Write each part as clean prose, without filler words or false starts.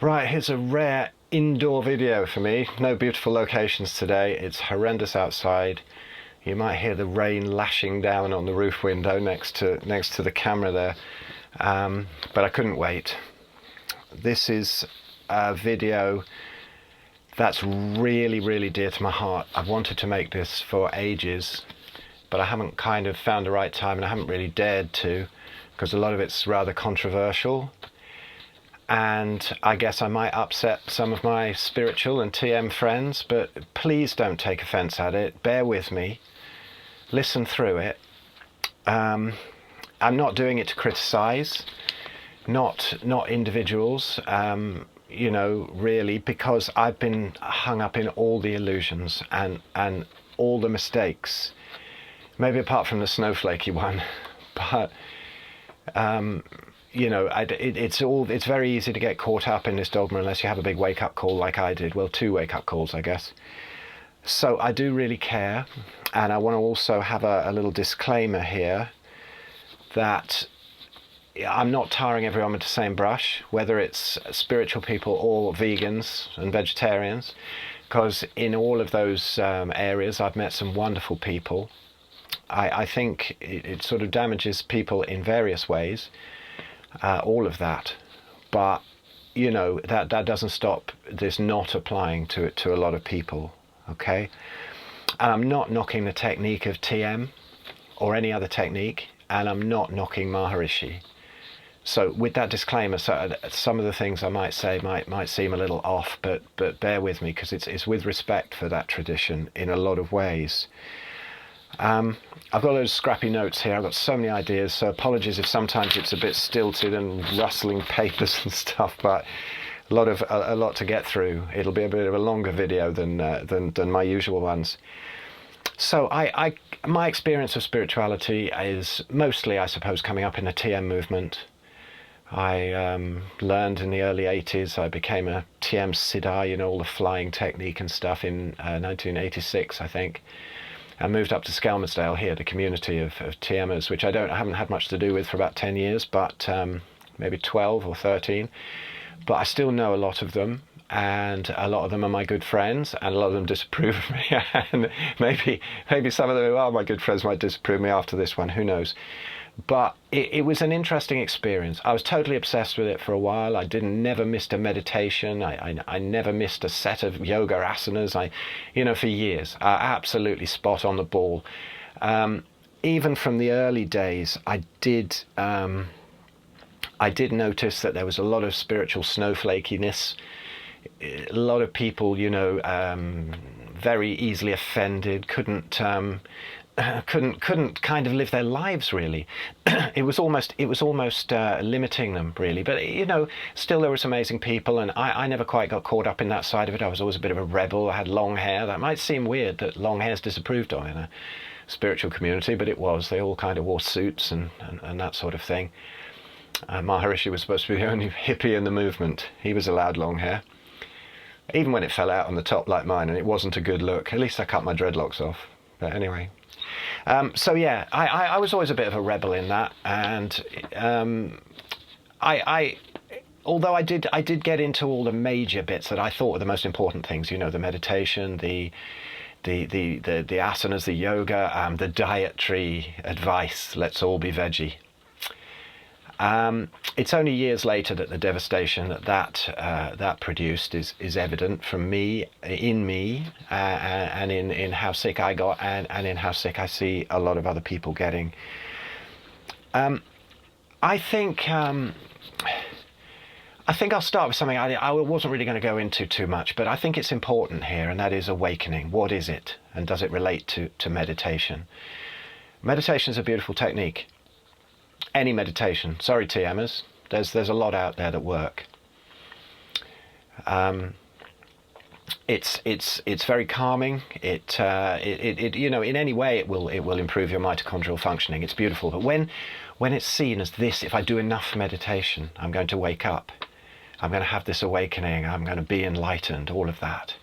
Right, here's a rare indoor video for me. No beautiful locations today. It's horrendous outside. You might hear the rain lashing down on the roof window next to the camera there. But I couldn't wait. This is a video that's really, really dear to my heart. I've wanted to make this for ages, but I haven't kind of found the right time, and I haven't really dared to, because a lot of it's rather controversial. And I guess I might upset some of my spiritual and TM friends, but please don't take offense at it. Bear with me. Listen through it. I'm not doing it to criticize, not individuals, you know, really, because I've been hung up in all the illusions and all the mistakes, maybe apart from the snowflakey one, but you know, it's very easy to get caught up in this dogma unless you have a big wake-up call like I did. Well, 2 wake-up calls, I guess. So I do really care, and I want to also have a little disclaimer here that I'm not tarring everyone with the same brush, whether it's spiritual people or vegans and vegetarians, because in all of those areas I've met some wonderful people. I think it sort of damages people in various ways. All of that, but you know, that doesn't stop this not applying to a lot of people. Okay, and I'm not knocking the technique of TM or any other technique, and I'm not knocking Maharishi. So with that disclaimer, so some of the things I might say might seem a little off, but bear with me, because it's with respect for that tradition in a lot of ways. I've got those scrappy notes here. I've got so many ideas, so apologies if sometimes it's a bit stilted and rustling papers and stuff, but a lot to get through. It'll be a bit of a longer video than my usual ones. So my experience of spirituality is mostly, I suppose, coming up in the TM movement. I learned in the early 80s. I became a TM Siddha, you know, all the flying technique and stuff, in 1986, I think. I moved up to Skelmersdale here, the community of TMers, which I haven't had much to do with for about 10 years, but maybe 12 or 13. But I still know a lot of them, and a lot of them are my good friends, and a lot of them disapprove of me. And maybe some of them who are my good friends might disapprove of me after this one, who knows. But it was an interesting experience. I was totally obsessed with it for a while. I never missed a meditation. I never missed a set of yoga asanas. You know, for years, absolutely spot on the ball. Even from the early days, I did notice that there was a lot of spiritual snowflakiness. A lot of people, you know, very easily offended, couldn't kind of live their lives, really. It was almost limiting them, really. But you know, still there was amazing people, and I never quite got caught up in that side of it. I was always a bit of a rebel. I had long hair. That might seem weird that long hair's disapproved of in a spiritual community, but it was. They all kind of wore suits and that sort of thing. Maharishi was supposed to be the only hippie in the movement. He was allowed long hair, even when it fell out on the top like mine, and it wasn't a good look. At least I cut my dreadlocks off. But anyway. So yeah, I was always a bit of a rebel in that, and although I did get into all the major bits that I thought were the most important things, you know, the meditation, the asanas, the yoga, the dietary advice, let's all be veggie. It's only years later that the devastation that produced is evident from me, and in how sick I got, and in how sick I see a lot of other people getting. I think I'll start with something I wasn't really going to go into too much, but I think it's important here, and that is awakening. What is it, and does it relate to meditation? Meditation is a beautiful technique. Any meditation. Sorry, TMers. There's a lot out there that work. It's very calming. It you know, in any way it will improve your mitochondrial functioning. It's beautiful. But when it's seen as this, if I do enough meditation, I'm going to wake up. I'm going to have this awakening. I'm going to be enlightened. All of that.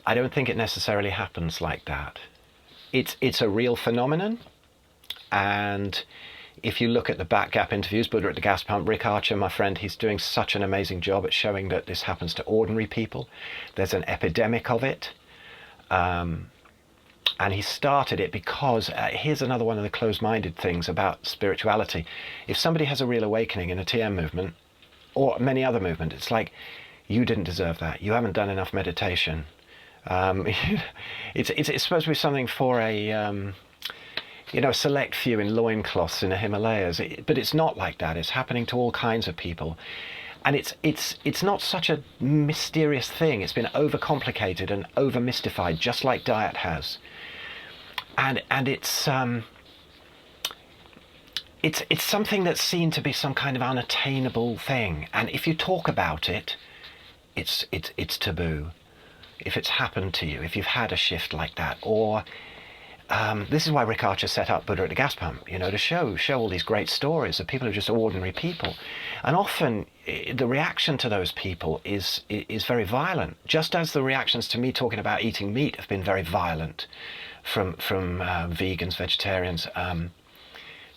I don't think it necessarily happens like that. It's a real phenomenon, and If you look at the Batgap interviews, Buddha at the gas pump, Rick Archer, my friend, he's doing such an amazing job at showing that this happens to ordinary people. There's an epidemic of it. And he started it because, here's another one of the closed-minded things about spirituality. If somebody has a real awakening in a TM movement, or many other movements, it's like, you didn't deserve that. You haven't done enough meditation. It's supposed to be something for a select few in loincloths in the Himalayas, but it's not like that. It's happening to all kinds of people, and it's not such a mysterious thing. It's been overcomplicated and over mystified, just like diet has, and it's something that's seen to be some kind of unattainable thing, and if you talk about it, it's taboo. If it's happened to you, if you've had a shift like that, or this is why Rick Archer set up Buddha at the gas pump, to show all these great stories of people who are just ordinary people. And often the reaction to those people is very violent, just as the reactions to me talking about eating meat have been very violent from vegans, vegetarians,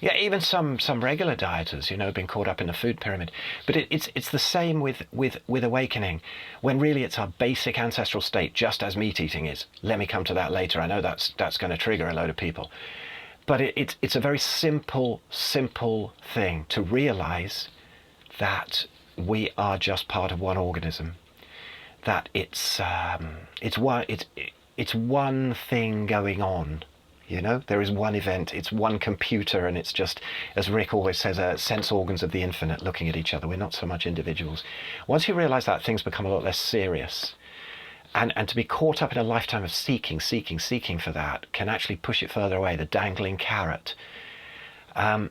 even some regular dieters, been caught up in the food pyramid. But it's the same with awakening, when really it's our basic ancestral state, just as meat eating is. Let me come to that later. I know that's going to trigger a load of people, but it's a very simple thing to realize that we are just part of one organism. That it's one thing going on. There is one event, it's one computer, and it's just, as Rick always says, sense organs of the infinite looking at each other. We're not so much individuals. Once you realize that, things become a lot less serious. And to be caught up in a lifetime of seeking for that can actually push it further away, the dangling carrot. I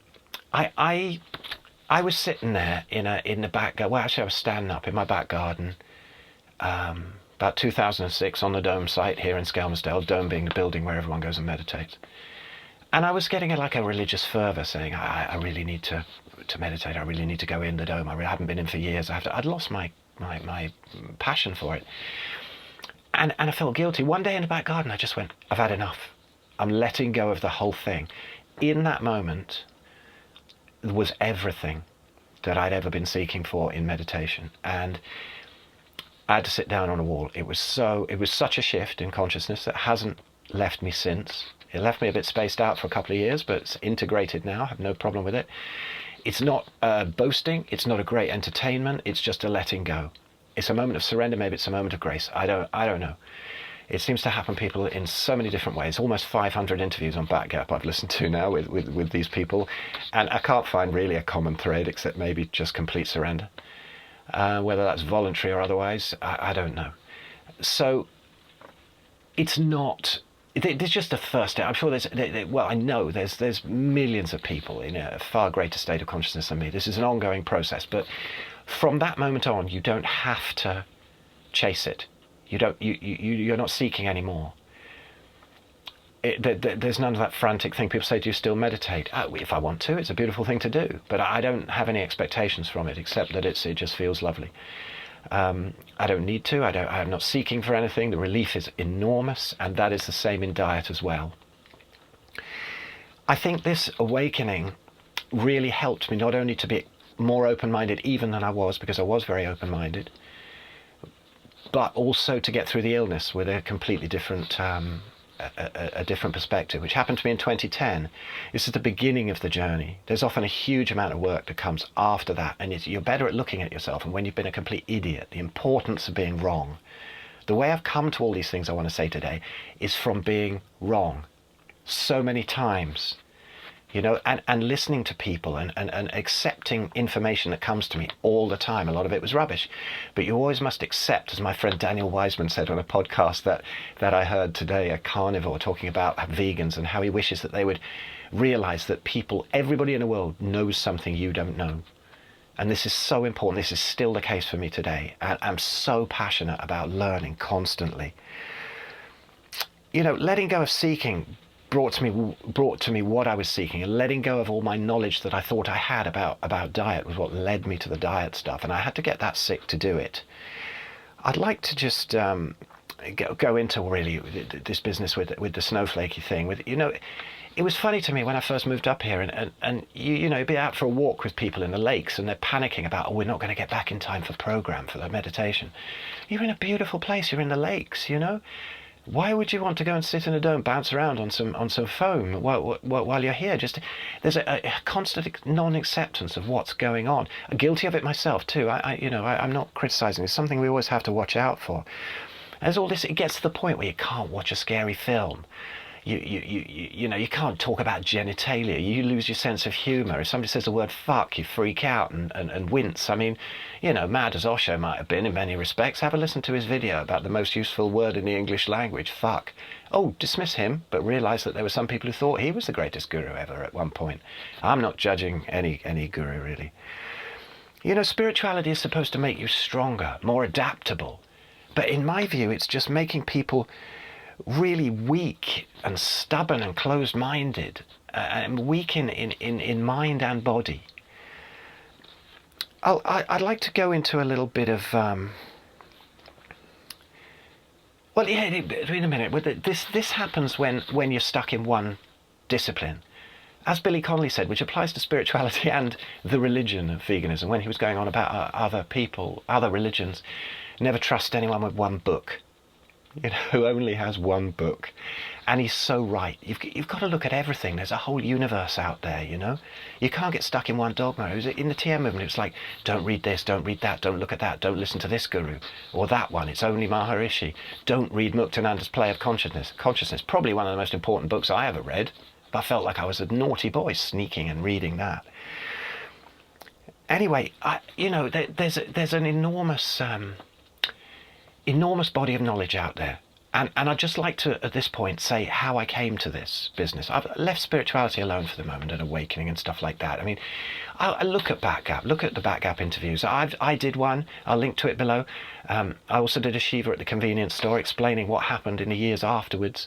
was sitting there in the back, well, actually I was standing up in my back garden, about 2006 on the Dome site here in Skelmersdale, Dome being the building where everyone goes and meditates. And I was getting a religious fervour, saying, I really need to meditate, I really need to go in the Dome, I haven't been in for years, I'd lost my passion for it. And I felt guilty. One day in the back garden, I just went, I've had enough. I'm letting go of the whole thing. In that moment was everything that I'd ever been seeking for in meditation. And I had to sit down on a wall. It was such a shift in consciousness that hasn't left me since. It left me a bit spaced out for a couple of years, but it's integrated now. I have no problem with it. It's not boasting. It's not a great entertainment. It's just a letting go. It's a moment of surrender. Maybe it's a moment of grace. I don't know. It seems to happen to people in so many different ways. Almost 500 interviews on Batgap I've listened to now with these people, and I can't find really a common thread except maybe just complete surrender. Whether that's voluntary or otherwise, I don't know. So it's not. There's just a first step. I'm sure I know there's millions of people in a far greater state of consciousness than me. This is an ongoing process, but from that moment on, you don't have to chase it. You're not seeking anymore. There's none of that frantic thing. People say, do you still meditate? If I want to, it's a beautiful thing to do, but I don't have any expectations from it, except that it just feels lovely. I don't need to. I'm not seeking for anything. The relief is enormous, and that is the same in diet as well. I think this awakening really helped me not only to be more open-minded even than I was, because I was very open-minded, but also to get through the illness with a completely different a different perspective, which happened to me in 2010. This is the beginning of the journey. There's often a huge amount of work that comes after that, and you're better at looking at yourself, and when you've been a complete idiot, the importance of being wrong. The way I've come to all these things I want to say today is from being wrong so many times, and listening to people and accepting information that comes to me all the time. A lot of it was rubbish, but you always must accept, as my friend Daniel Wiseman said on a podcast that I heard today, a carnivore talking about vegans and how he wishes that they would realize that everybody in the world knows something you don't know. And this is so important. This is still the case for me today. And I'm so passionate about learning constantly. Letting go of seeking brought to me what I was seeking, and letting go of all my knowledge that I thought I had about diet was what led me to the diet stuff, and I had to get that sick to do it. I'd like to just go into really this business with the snowflakey thing. it was funny to me when I first moved up here, and you know, you'd be out for a walk with people in the lakes and they're panicking about, oh, we're not going to get back in time for program, for the meditation. You're in a beautiful place, you're in the lakes, you know. Why would you want to go and sit in a dome, bounce around on some foam while you're here? Just there's a constant non-acceptance of what's going on. I'm guilty of it myself too. I'm not criticising. It's something we always have to watch out for. There's all this. It gets to the point where you can't watch a scary film. You know, you can't talk about genitalia. You lose your sense of humour. If somebody says the word fuck, you freak out and wince. I mean, you know, mad as Osho might have been in many respects, have a listen to his video about the most useful word in the English language, fuck. Oh, dismiss him, but realise that there were some people who thought he was the greatest guru ever at one point. I'm not judging any guru, really. You know, spirituality is supposed to make you stronger, more adaptable. But in my view, it's just making people really weak and stubborn and closed-minded, and weak in mind and body. I'd like to go into a little bit of well, yeah, in a minute. This happens when you're stuck in one discipline, as Billy Connolly said, which applies to spirituality and the religion of veganism. When he was going on about other people, other religions, never trust anyone with one book. You know, who only has one book. And he's so right. You've got to look at everything. There's a whole universe out there, you know. You can't get stuck in one dogma. In the TM movement, it's like, don't read this, don't read that, don't look at that, don't listen to this guru or that one. It's only Maharishi. Don't read Muktananda's Play of Consciousness. Probably one of the most important books I ever read. But I felt like I was a naughty boy sneaking and reading that. Anyway, you know, there's an enormous body of knowledge out there. And I'd just like to, at this point, say how I came to this business. I've left spirituality alone for the moment and awakening and stuff like that. I mean, I look at Batgap, look at the Batgap interviews. I did one, I'll link to it below. I also did a Shiva at the convenience store explaining what happened in the years afterwards.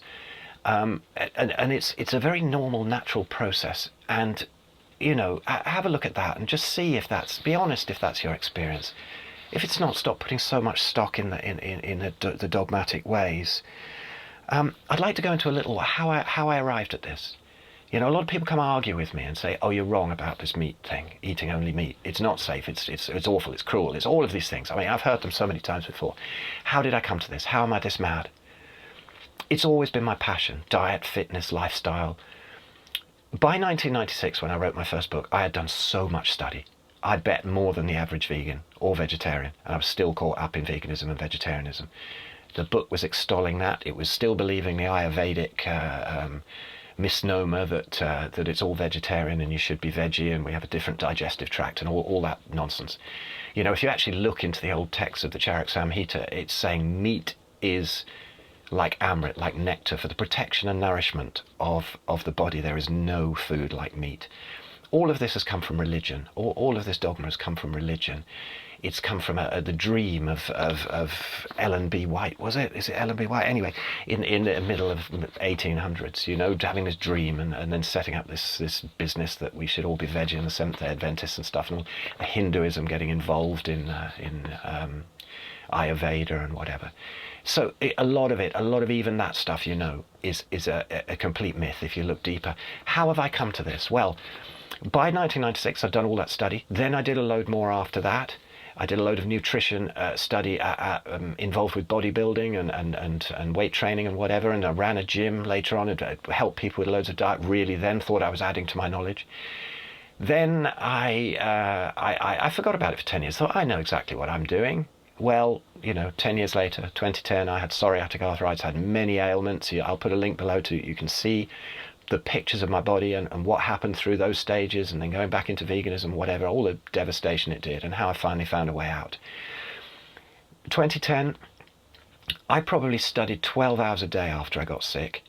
And it's a very normal, natural process. And, you know, have a look at that and just see if be honest if that's your experience. If it's not, stop putting so much stock in the dogmatic ways. I'd like to go into a little how I arrived at this. You know, a lot of people come argue with me and say, "Oh, you're wrong about this meat thing. Eating only meat. It's not safe. It's awful. It's cruel. It's all of these things." I mean, I've heard them so many times before. How did I come to this? How am I this mad? It's always been my passion: diet, fitness, lifestyle. By 1996, when I wrote my first book, I had done so much study. I bet more than the average vegan or vegetarian, and I was still caught up in veganism and vegetarianism. The book was extolling that. It was still believing the Ayurvedic misnomer that it's all vegetarian and you should be veggie and we have a different digestive tract and all that nonsense. You know, if you actually look into the old text of the Charak Samhita, it's saying meat is like amrit, like nectar, for the protection and nourishment of the body. There is no food like meat. All of this has come from religion. All of this dogma has come from religion. It's come from the dream of Ellen B. White, was it? Is it Ellen B. White? Anyway, in the middle of 1800s, you know, having this dream and then setting up this business that we should all be veggie and the Seventh-day Adventists and stuff, and all the Hinduism getting involved in Ayurveda and whatever. So a lot of even that stuff, you know, is a complete myth if you look deeper. How have I come to this? Well, by 1996, I'd done all that study. Then I did a load more after that. I did a load of nutrition study involved with bodybuilding and weight training and whatever. And I ran a gym later on and helped people with loads of diet. Really then thought I was adding to my knowledge. Then I forgot about it for 10 years. Thought, I know exactly what I'm doing. Well, you know, 10 years later, 2010, I had psoriatic arthritis. I had many ailments. I'll put a link below you can see the pictures of my body and what happened through those stages, and then going back into veganism, whatever, all the devastation it did, and how I finally found a way out. 2010, I probably studied 12 hours a day after I got sick,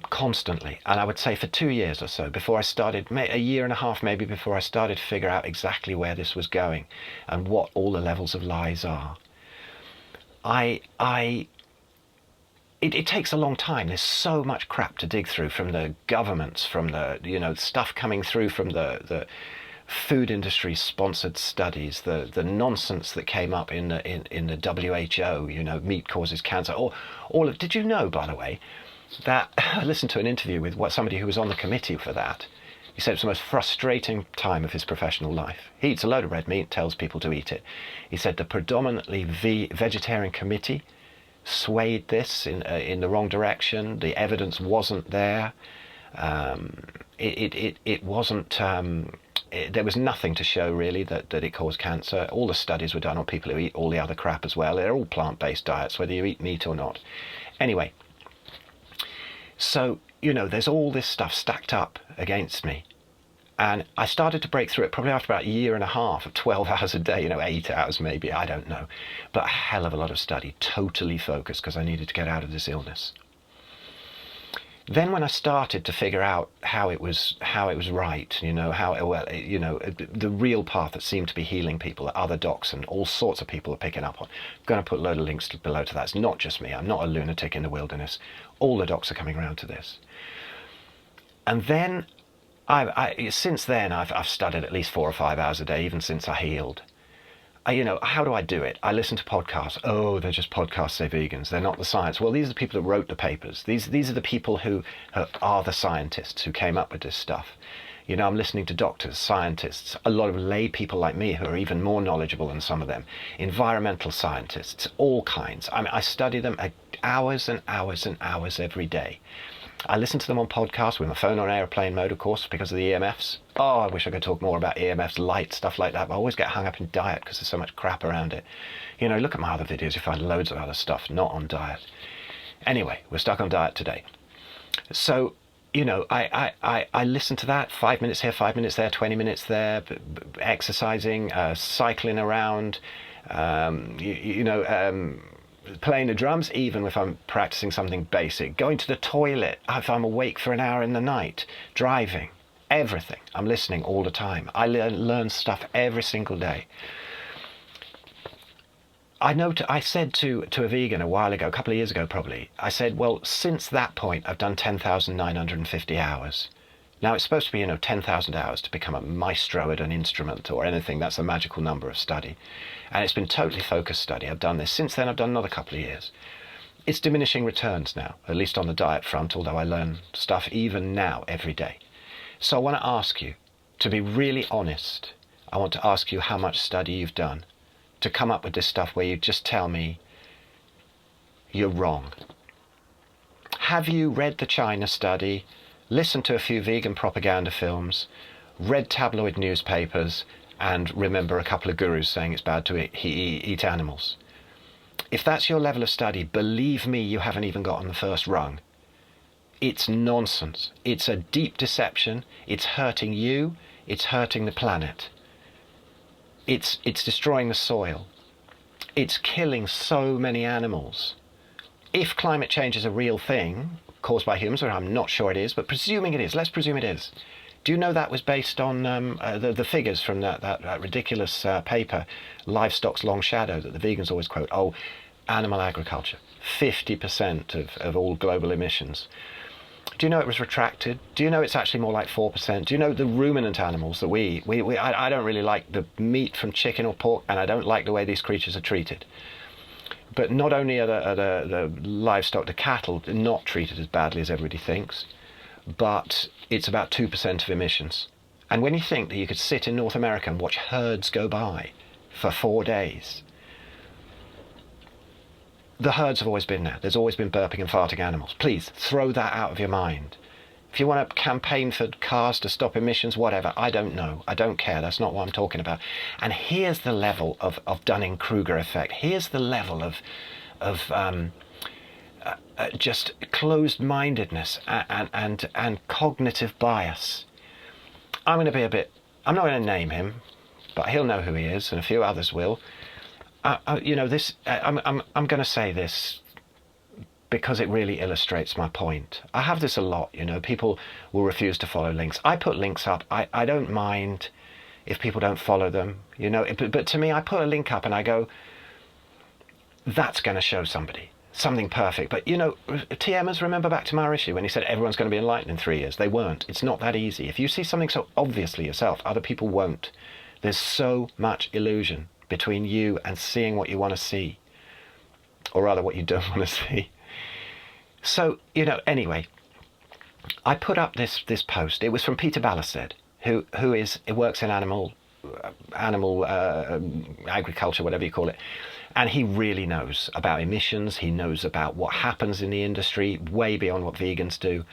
constantly, and I would say for 2 years or so before I started, a year and a half maybe, before I started to figure out exactly where this was going and what all the levels of lies are. It takes a long time. There's so much crap to dig through from the governments, from the, you know, stuff coming through from the food industry sponsored studies, the nonsense that came up in the WHO, you know, meat causes cancer, all of. Did you know, by the way, that I listened to an interview with somebody who was on the committee for that. He said it's the most frustrating time of his professional life. He eats a load of red meat, tells people to eat it. He said the predominantly vegetarian committee swayed this in the wrong direction. The evidence wasn't there. It wasn't. There was nothing to show really that it caused cancer. All the studies were done on people who eat all the other crap as well. They're all plant-based diets, whether you eat meat or not. Anyway, so there's all this stuff stacked up against me. And I started to break through it probably after about a year and a half of 12 hours a day, 8 hours maybe, I don't know. But a hell of a lot of study, totally focused, because I needed to get out of this illness. Then when I started to figure out how it was right, the real path that seemed to be healing people that other docs and all sorts of people are picking up on. I'm going to put a load of links below to that. It's not just me. I'm not a lunatic in the wilderness. All the docs are coming around to this. And then, since then, I've studied at least 4 or 5 hours a day, even since I healed. How do I do it? I listen to podcasts. Oh, they're just podcasts, say vegans. They're not the science. Well, these are the people that wrote the papers. These are the people who are the scientists who came up with this stuff. I'm listening to doctors, scientists, a lot of lay people like me who are even more knowledgeable than some of them, environmental scientists, all kinds. I study them hours and hours and hours every day. I listen to them on podcasts with my phone on airplane mode, of course, because of the EMFs. Oh, I wish I could talk more about EMFs, light, stuff like that, but I always get hung up in diet because there's so much crap around it. Look at my other videos, you find loads of other stuff not on diet. Anyway, we're stuck on diet today. So, I listen to that, 5 minutes here, 5 minutes there, 20 minutes there, exercising, cycling around, playing the drums, even if I'm practicing something basic, going to the toilet, if I'm awake for an hour in the night, driving, everything. I'm listening all the time. I learn stuff every single day. I said to a vegan a while ago, a couple of years ago probably, I said, well, since that point, I've done 10,950 hours. Now, it's supposed to be, 10,000 hours to become a maestro at an instrument or anything. That's a magical number of study. And it's been totally focused study. I've done this. Since then, I've done another couple of years. It's diminishing returns now, at least on the diet front, although I learn stuff even now every day. So I want to ask you, to be really honest, I want to ask you how much study you've done to come up with this stuff where you just tell me you're wrong. Have you read the China study, listened to a few vegan propaganda films, read tabloid newspapers, and remember a couple of gurus saying it's bad to eat animals? If that's your level of study, believe me, you haven't even got on the first rung. It's nonsense. It's a deep deception. It's hurting you. It's hurting the planet. It's destroying the soil. It's killing so many animals. If climate change is a real thing, caused by humans, or I'm not sure it is, but presuming it is, let's presume it is. Do you know that was based on the figures from that ridiculous paper, Livestock's Long Shadow, that the vegans always quote? Oh, animal agriculture, 50% of all global emissions. Do you know it was retracted? Do you know it's actually more like 4%? Do you know the ruminant animals that we eat? I don't really like the meat from chicken or pork, and I don't like the way these creatures are treated. But not only are the livestock, the cattle, not treated as badly as everybody thinks, but it's about 2% of emissions. And when you think that you could sit in North America and watch herds go by for 4 days, the herds have always been there. There's always been burping and farting animals. Please, throw that out of your mind. If you want to campaign for cars to stop emissions, whatever, I don't know. I don't care. That's not what I'm talking about. And here's the level of Dunning-Kruger effect. Here's the level of just closed-mindedness and cognitive bias. I'm going to be I'm not going to name him, but he'll know who he is, and a few others will. I'm going to say this because it really illustrates my point. I have this a lot, people will refuse to follow links. I put links up. I don't mind if people don't follow them, but to me, I put a link up and I go, that's going to show somebody something perfect. But TMers, remember back to Maharishi when he said everyone's going to be enlightened in 3 years. They weren't. It's not that easy. If you see something so obviously yourself, other people won't. There's so much illusion between you and seeing what you want to see, or rather what you don't want to see. So, anyway, I put up this post. It was from Peter Bala, who works in animal agriculture, whatever you call it, and he really knows about emissions. He knows about what happens in the industry way beyond what vegans do,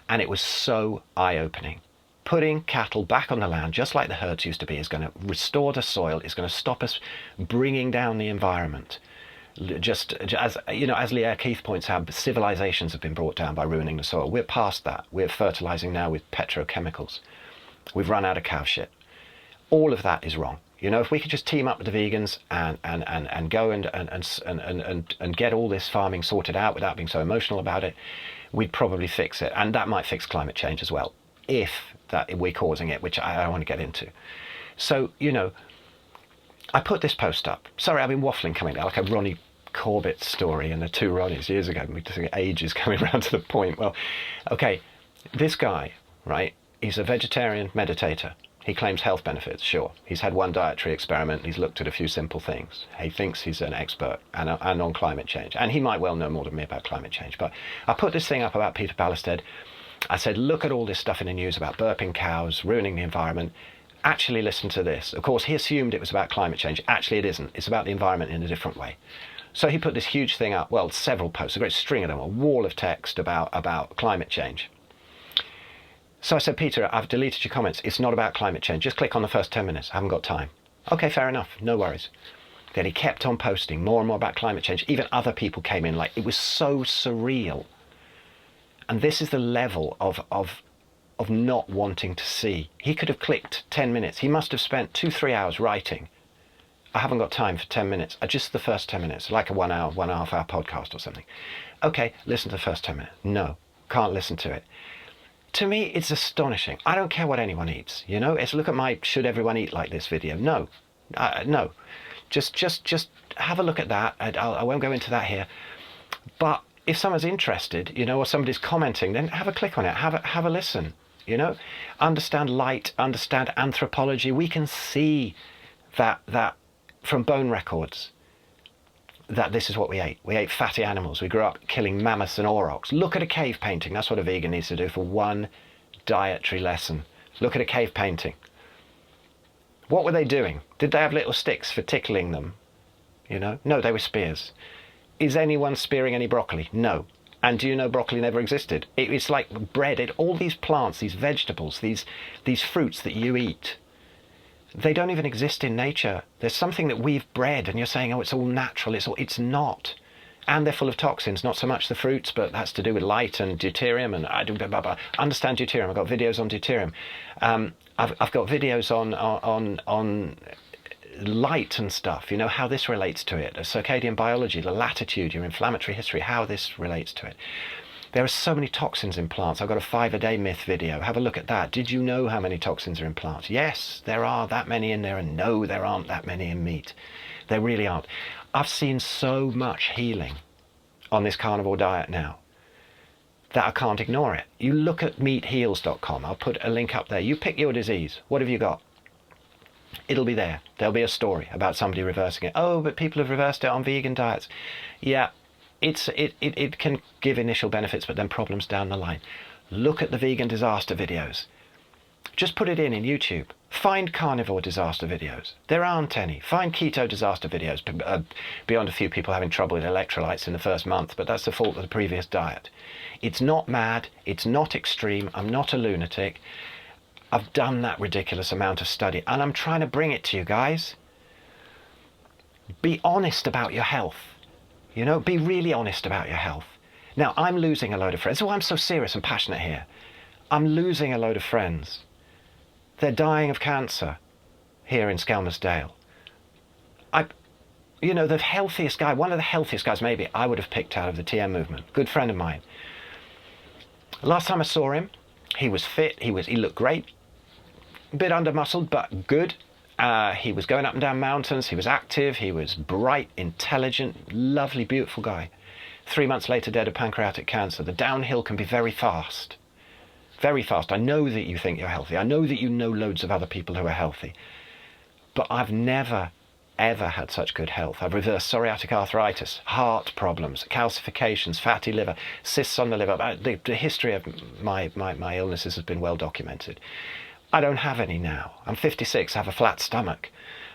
and it was so eye-opening. Putting cattle back on the land, just like the herds used to be, is going to restore the soil. It's going to stop us bringing down the environment. Just as Lierre Keith points out, civilizations have been brought down by ruining the soil. We're past that. We're fertilizing now with petrochemicals. We've run out of cow shit. All of that is wrong. If we could just team up with the vegans and go and get all this farming sorted out without being so emotional about it, we'd probably fix it. And that might fix climate change as well, if that we're causing it, which I don't want to get into. So, I put this post up. Sorry, I've been waffling coming down, like a Ronnie Corbett story and the two Ronnies years ago. We just ages coming around to the point. Well, okay, this guy, right, he's a vegetarian meditator. He claims health benefits, sure. He's had one dietary experiment. He's looked at a few simple things. He thinks he's an expert and on climate change. And he might well know more than me about climate change. But I put this thing up about Peter Bala. I said, look at all this stuff in the news about burping cows, ruining the environment. Actually listen to this. Of course, he assumed it was about climate change. Actually, it isn't. It's about the environment in a different way. So he put this huge thing up, well, several posts, a great string of them, a wall of text about climate change. So I said, Peter, I've deleted your comments. It's not about climate change. Just click on the first 10 minutes. I haven't got time. Okay, fair enough. No worries. Then he kept on posting more and more about climate change. Even other people came in. Like, it was so surreal. And this is the level of not wanting to see. He could have clicked 10 minutes. He must have spent 2-3 hours writing. I haven't got time for 10 minutes. Just the first 10 minutes, like a 1 hour, 1.5 hour podcast or something. Okay, listen to the first 10 minutes. No, can't listen to it. To me, it's astonishing. I don't care what anyone eats. It's look at my "should everyone eat like this" video. No, no. Just have a look at that. I won't go into that here. But if someone's interested, or somebody's commenting, then have a click on it. Have a listen. Understand light. Understand anthropology. We can see that from bone records, that this is what we ate. We ate fatty animals. We grew up killing mammoths and aurochs. Look at a cave painting. That's what a vegan needs to do for one dietary lesson. Look at a cave painting. What were they doing? Did they have little sticks for tickling them? No, they were spears. Is anyone spearing any broccoli? No. And do you know broccoli never existed? It's like bread. All these plants, these vegetables, these fruits that you eat, they don't even exist in nature. There's something that we've bred, and you're saying, oh, it's all natural. It's not. And they're full of toxins, not so much the fruits, but that's to do with light and deuterium. And I do understand deuterium. I've got videos on deuterium. I've got videos on light and stuff, how this relates to it, circadian biology, the latitude, your inflammatory history, how this relates to it. There are so many toxins in plants. I've got a 5-a-day myth video. Have a look at that. Did you know how many toxins are in plants? Yes, there are that many in there, and no, there aren't that many in meat. There really aren't. I've seen so much healing on this carnivore diet now that I can't ignore it. You look at meatheals.com. I'll put a link up there. You pick your disease. What have you got? It'll be there. There'll be a story about somebody reversing it. Oh, but people have reversed it on vegan diets. Yeah. It can give initial benefits, but then problems down the line. Look at the vegan disaster videos. Just put it in YouTube. Find carnivore disaster videos. There aren't any. Find keto disaster videos, beyond a few people having trouble with electrolytes in the first month, but that's the fault of the previous diet. It's not mad. It's not extreme. I'm not a lunatic. I've done that ridiculous amount of study, and I'm trying to bring it to you guys. Be honest about your health. Be really honest about your health. Now, I'm losing a load of friends. Oh, I'm so serious and passionate here. I'm losing a load of friends. They're dying of cancer here in Skelmersdale. The healthiest guy, one of the healthiest guys maybe I would have picked out of the TM movement. Good friend of mine. Last time I saw him, he was fit. He looked great. A bit under-muscled, but good. He was going up and down mountains. He was active. He was bright, intelligent, lovely, beautiful guy. 3 months later, dead of pancreatic cancer. The downhill can be very fast. Very fast. I know that you think you're healthy. I know that you know loads of other people who are healthy. But I've never ever had such good health. I've reversed psoriatic arthritis, heart problems, calcifications, fatty liver, cysts on the liver. The history of my illnesses has been well documented. I don't have any now. I'm 56, I have a flat stomach.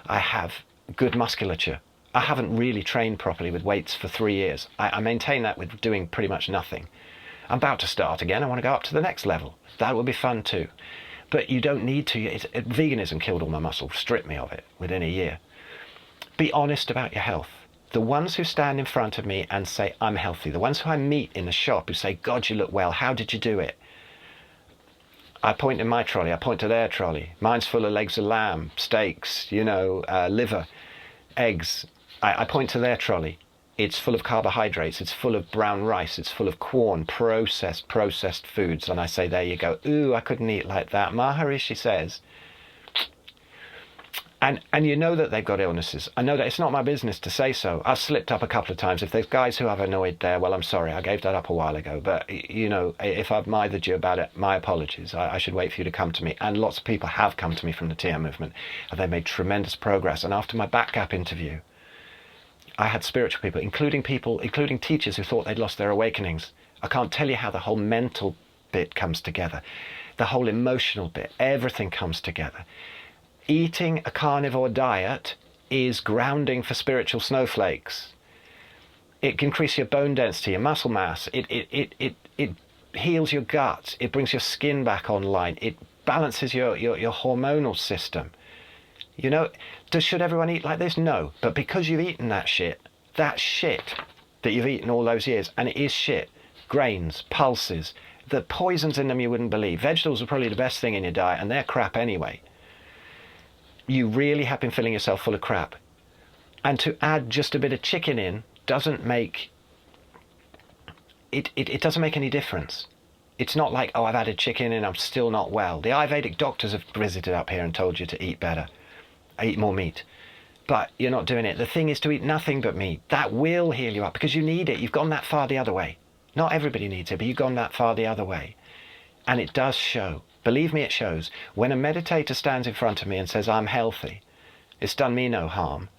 I have good musculature. I haven't really trained properly with weights for 3 years. I maintain that with doing pretty much nothing. I'm about to start again. I want to go up to the next level. That would be fun too. But you don't need to. Veganism killed all my muscle, stripped me of it within a year. Be honest about your health. The ones who stand in front of me and say, I'm healthy, the ones who I meet in the shop who say, God, you look well, how did you do it? I point in my trolley, I point to their trolley. Mine's full of legs of lamb, steaks, liver, eggs. I point to their trolley. It's full of carbohydrates, it's full of brown rice, it's full of corn, processed foods. And I say, there you go. Ooh, I couldn't eat like that. Maharishi says. And you know that they've got illnesses. I know that it's not my business to say so. I've slipped up a couple of times. If there's guys who I've annoyed there, well, I'm sorry. I gave that up a while ago. But, if I've mithered you about it, my apologies. I should wait for you to come to me. And lots of people have come to me from the TM movement. And they made tremendous progress. And after my Batgap interview, I had spiritual people, including teachers who thought they'd lost their awakenings. I can't tell you how the whole mental bit comes together. The whole emotional bit. Everything comes together. Eating a carnivore diet is grounding for spiritual snowflakes. It can increase your bone density, your muscle mass. It heals your gut. It brings your skin back online. It balances your hormonal system. Should everyone eat like this? No. But because you've eaten that shit that you've eaten all those years, and it is shit, grains, pulses, the poisons in them you wouldn't believe. Vegetables are probably the best thing in your diet, and they're crap anyway. You really have been filling yourself full of crap. And to add just a bit of chicken in doesn't make it doesn't make any difference. It's not like, oh, I've added chicken in, I'm still not well. The Ayurvedic doctors have visited up here and told you to eat better, eat more meat. But you're not doing it. The thing is to eat nothing but meat. That will heal you up because you need it. You've gone that far the other way. Not everybody needs it, but you've gone that far the other way. And it does show. Believe me, it shows. When a meditator stands in front of me and says, I'm healthy, it's done me no harm.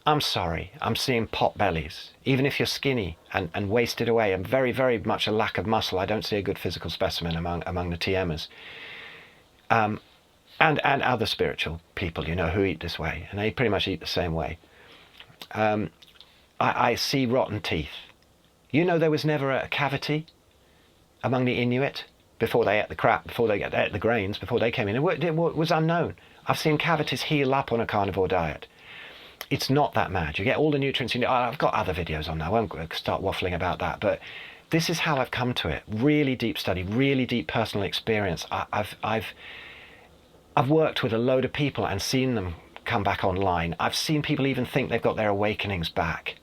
I'm sorry, I'm seeing pot bellies. Even if you're skinny and wasted away and very, very much a lack of muscle, I don't see a good physical specimen among the TMers. And other spiritual people, who eat this way. And they pretty much eat the same way. I see rotten teeth. There was never a cavity among the Inuit before they ate the crap, before they ate the grains, before they came in. It was unknown. I've seen cavities heal up on a carnivore diet. It's not that mad. You get all the nutrients you need. I've got other videos on that. I won't start waffling about that. But this is how I've come to it. Really deep study, really deep personal experience. I've worked with a load of people and seen them come back online. I've seen people even think they've got their awakenings back.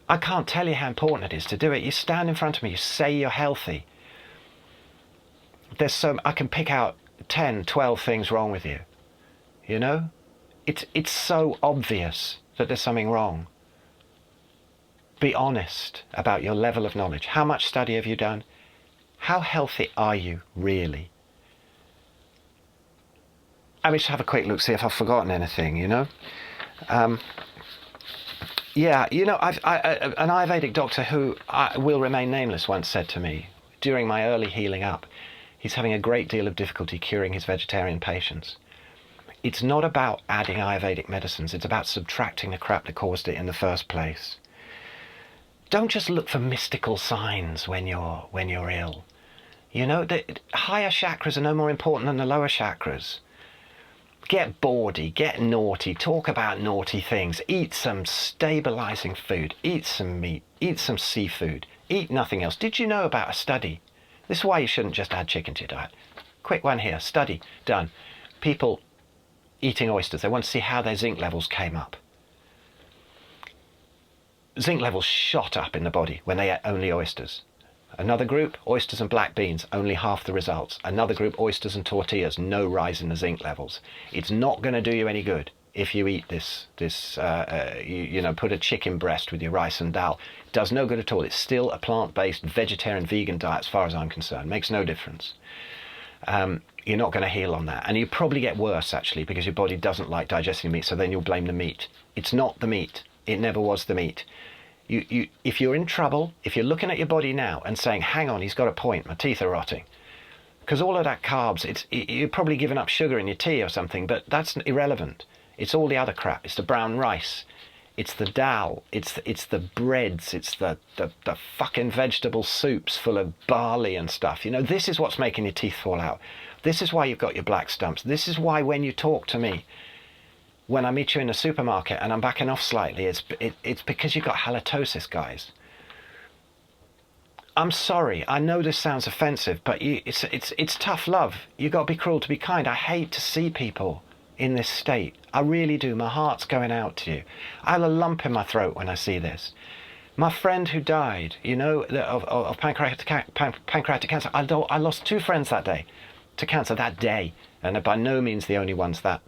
I can't tell you how important it is to do it. You stand in front of me, you say you're healthy. I can pick out 10, 12 things wrong with you. It's so obvious that there's something wrong. Be honest about your level of knowledge. How much study have you done? How healthy are you really? Let me just have a quick look, see if I've forgotten anything, an Ayurvedic doctor who will remain nameless once said to me, during my early healing up, he's having a great deal of difficulty curing his vegetarian patients. It's not about adding Ayurvedic medicines, it's about subtracting the crap that caused it in the first place. Don't just look for mystical signs when you're ill. The higher chakras are no more important than the lower chakras. Get bawdy, get naughty, talk about naughty things, eat some stabilising food, eat some meat, eat some seafood, eat nothing else. Did you know about a study? This is why you shouldn't just add chicken to your diet. Quick one here, study done. People eating oysters, they want to see how their zinc levels came up. Zinc levels shot up in the body when they ate only oysters. Another group, oysters and black beans, only half the results. Another group, oysters and tortillas, no rise in the zinc levels. It's not going to do you any good if you eat put a chicken breast with your rice and dal. It does no good at all. It's still a plant-based vegetarian vegan diet as far as I'm concerned. Makes no difference. you're not going to heal on that. And you probably get worse, actually, because your body doesn't like digesting meat, so then you'll blame the meat. It's not the meat. It never was the meat. If you're in trouble, if you're looking at your body now and saying, hang on, he's got a point, my teeth are rotting, because all of that carbs, you're probably giving up sugar in your tea or something, but that's irrelevant. It's all the other crap. It's the brown rice. It's the dal. It's the breads. It's the fucking vegetable soups full of barley and stuff. You know, this is what's making your teeth fall out. This is why you've got your black stumps. This is why when you talk to me, when I meet you in the supermarket and I'm backing off slightly, it's because you've got halitosis, guys. I'm sorry. I know this sounds offensive, but it's tough love. You've got to be cruel to be kind. I hate to see people in this state. I really do. My heart's going out to you. I have a lump in my throat when I see this. My friend who died, you know, of pancreatic cancer, I lost 2 friends that day to cancer that day, and they're by no means the only ones that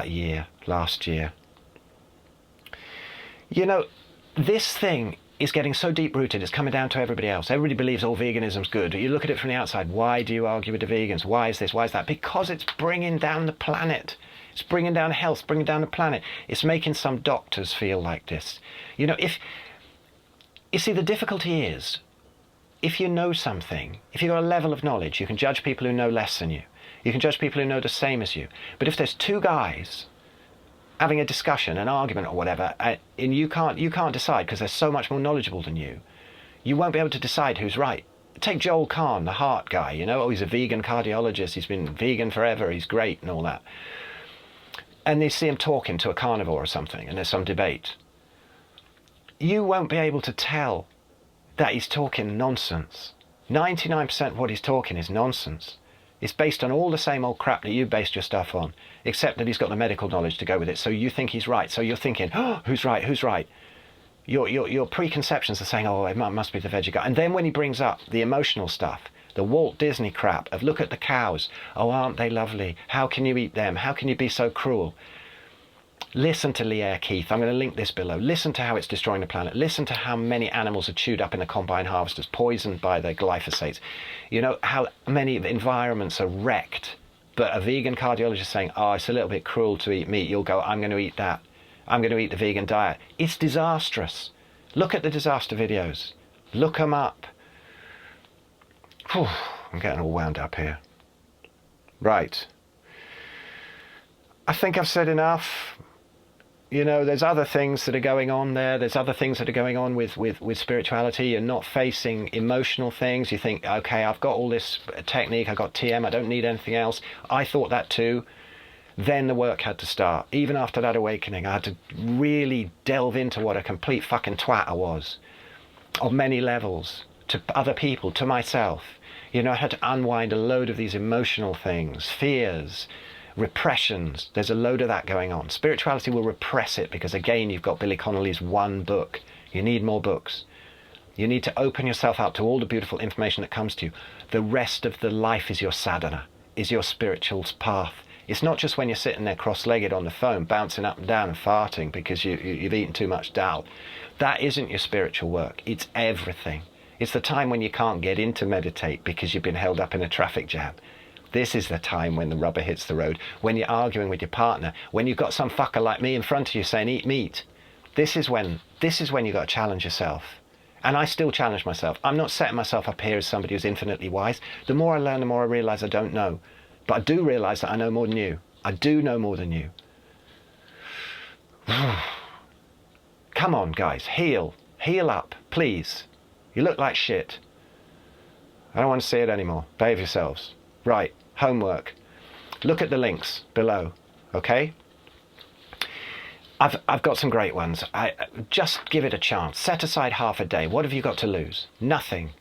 year, last year. You know, this thing is getting so deep-rooted, it's coming down to everybody else. Everybody believes all veganism's good. You look at it from the outside, why do you argue with the vegans? Why is this, why is that? Because it's bringing down the planet. It's bringing down health, bringing down the planet. It's making some doctors feel like this. You know, you see, the difficulty is, if you know something, if you've got a level of knowledge, you can judge people who know less than you. You can judge people who know the same as you. But if there's 2 guys having a discussion, an argument or whatever, and you can't decide because they're so much more knowledgeable than you won't be able to decide who's right. Take Joel Kahn, the heart guy, you know, he's a vegan cardiologist, he's been vegan forever, he's great and all that. And they see him talking to a carnivore or something, and there's some debate. You won't be able to tell that he's talking nonsense. 99% of what he's talking is nonsense. It's based on all the same old crap that you based your stuff on, except that he's got the medical knowledge to go with it. So you think he's right. So you're thinking, oh, who's right? Who's right? Your preconceptions are saying, oh, it must be the veggie guy. And then when he brings up the emotional stuff, the Walt Disney crap of look at the cows. Oh, aren't they lovely? How can you eat them? How can you be so cruel? Listen to Lierre Keith. I'm going to link this below. Listen to how it's destroying the planet. Listen to how many animals are chewed up in the combine harvesters, poisoned by the glyphosates. You know, how many environments are wrecked. But a vegan cardiologist saying, oh, it's a little bit cruel to eat meat. You'll go, I'm going to eat that. I'm going to eat the vegan diet. It's disastrous. Look at the disaster videos. Look them up. Whew, I'm getting all wound up here. Right. I think I've said enough. You know, there's other things that are going on there. There's other things that are going on with spirituality. You're not facing emotional things. You think, okay, I've got all this technique. I've got TM. I don't need anything else. I thought that too. Then the work had to start. Even after that awakening, I had to really delve into what a complete fucking twat I was. On many levels. To other people, to myself. You know, I had to unwind a load of these emotional things. Fears. Repressions. There's a load of that going on. Spirituality will repress it because, again, you've got Billy Connolly's one book. You need more books. You need to open yourself up to all the beautiful information that comes to you. The rest of the life is your sadhana, is your spiritual path. It's not just when you're sitting there cross-legged on the phone, bouncing up and down and farting because you've eaten too much dal. That isn't your spiritual work. It's everything. It's the time when you can't get in to meditate because you've been held up in a traffic jam. This is the time when the rubber hits the road, when you're arguing with your partner, when you've got some fucker like me in front of you saying, eat meat. This is when you've got to challenge yourself. And I still challenge myself. I'm not setting myself up here as somebody who's infinitely wise. The more I learn, the more I realise I don't know. But I do realise that I know more than you. I do know more than you. Come on, guys, heal. Heal up, please. You look like shit. I don't want to see it anymore. Behave yourselves. Right, homework. Look at the links below, okay? I've got some great ones. Just give it a chance. Set aside half a day. What have you got to lose? Nothing.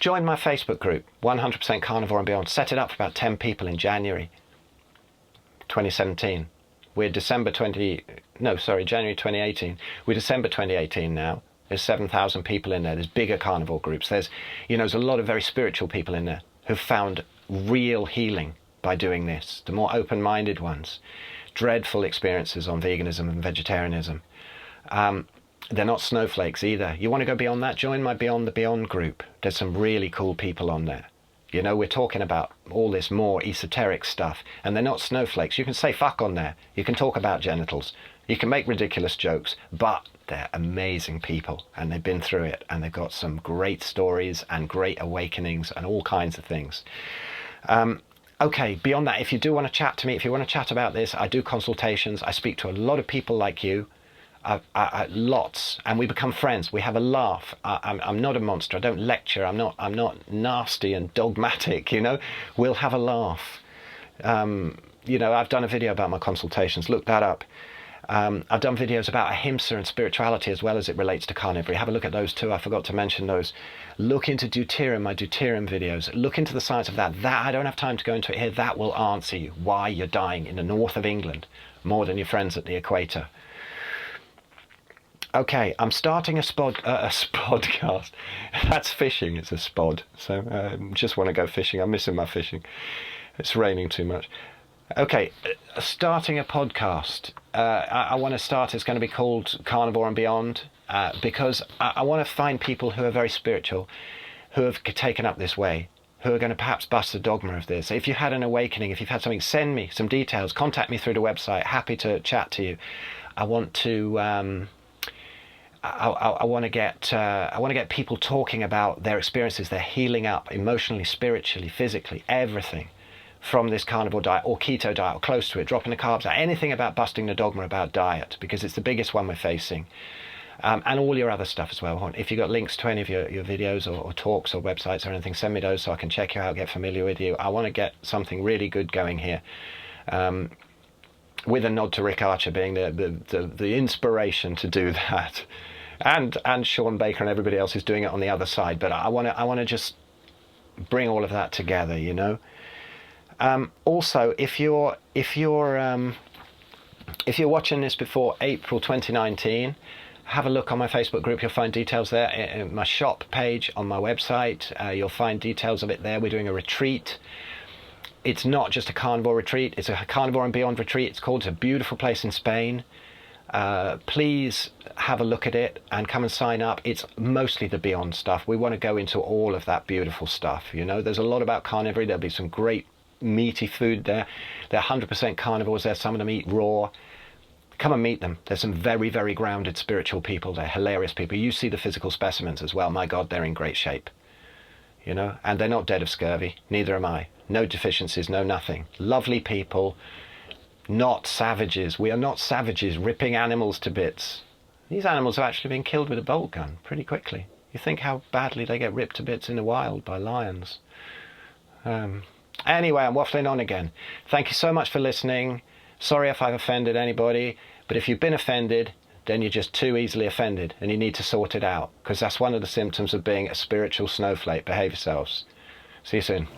Join my Facebook group, 100% Carnivore and Beyond. Set it up for about 10 people in January 2017. We're January 2018. We're December 2018 now. There's 7,000 people in there. There's bigger carnivore groups. There's a lot of very spiritual people in there who've found real healing by doing this. The more open-minded ones. Dreadful experiences on veganism and vegetarianism. They're not snowflakes either. You want to go beyond that? Join my Beyond the Beyond group. There's some really cool people on there. You know, we're talking about all this more esoteric stuff, and they're not snowflakes. You can say fuck on there. You can talk about genitals. You can make ridiculous jokes, but they're amazing people, and they've been through it, and they've got some great stories and great awakenings and all kinds of things. Okay, beyond that, if you do want to chat to me, if you want to chat about this, I do consultations. I speak to a lot of people like you. Lots, and we become friends. We have a laugh. I'm not a monster. I don't lecture. I'm not nasty and dogmatic. You know, we'll have a laugh. You know, I've done a video about my consultations. Look that up. I've done videos about ahimsa and spirituality as well as it relates to carnivory. Have a look at those too. I forgot to mention those. Look into deuterium, my deuterium videos. Look into the science of that. That I don't have time to go into it here. That will answer you why you're dying in the north of England more than your friends at the equator. Okay, I'm starting a spodcast. That's fishing, it's a spod. So just want to go fishing. I'm missing my fishing. It's raining too much. Okay, starting a podcast. I want to start, it's going to be called Carnivore and Beyond, because I want to find people who are very spiritual, who have taken up this way, who are going to perhaps bust the dogma of this. If you had an awakening, if you've had something, send me some details. Contact me through the website. Happy to chat to you. I want to... I want to get people talking about their experiences, their healing up emotionally, spiritually, physically, everything from this carnivore diet or keto diet or close to it, dropping the carbs out, anything about busting the dogma about diet, because it's the biggest one we're facing. And all your other stuff as well. If you've got links to any of your videos or talks or websites or anything, send me those so I can check you out, get familiar with you. I want to get something really good going here. With a nod to Rick Archer being the inspiration to do that. And Sean Baker and everybody else who's doing it on the other side, but I want to just bring all of that together, you know. Also, if you're watching this before April 2019, have a look on my Facebook group. You'll find details there. In my shop page on my website, you'll find details of it there. We're doing a retreat. It's not just a carnivore retreat. It's a Carnivore and Beyond retreat. It's called. It's a beautiful place in Spain. Please have a look at it and come and sign up. It's mostly the Beyond stuff. We want to go into all of that beautiful stuff. You know, there's a lot about carnivory. There'll be some great meaty food there. They're 100% carnivores there. Some of them eat raw. Come and meet them. There's some very, very grounded spiritual people. They're hilarious people. You see the physical specimens as well. My God, they're in great shape. You know, and they're not dead of scurvy. Neither am I. No deficiencies, no nothing. Lovely people. Not savages. We are not savages ripping animals to bits. These animals have actually been killed with a bolt gun pretty quickly. You think how badly they get ripped to bits in the wild by lions. Anyway, I'm waffling on again. Thank you so much for listening. Sorry if I've offended anybody, but if you've been offended, then you're just too easily offended and you need to sort it out, because that's one of the symptoms of being a spiritual snowflake. Behave yourselves. See you soon.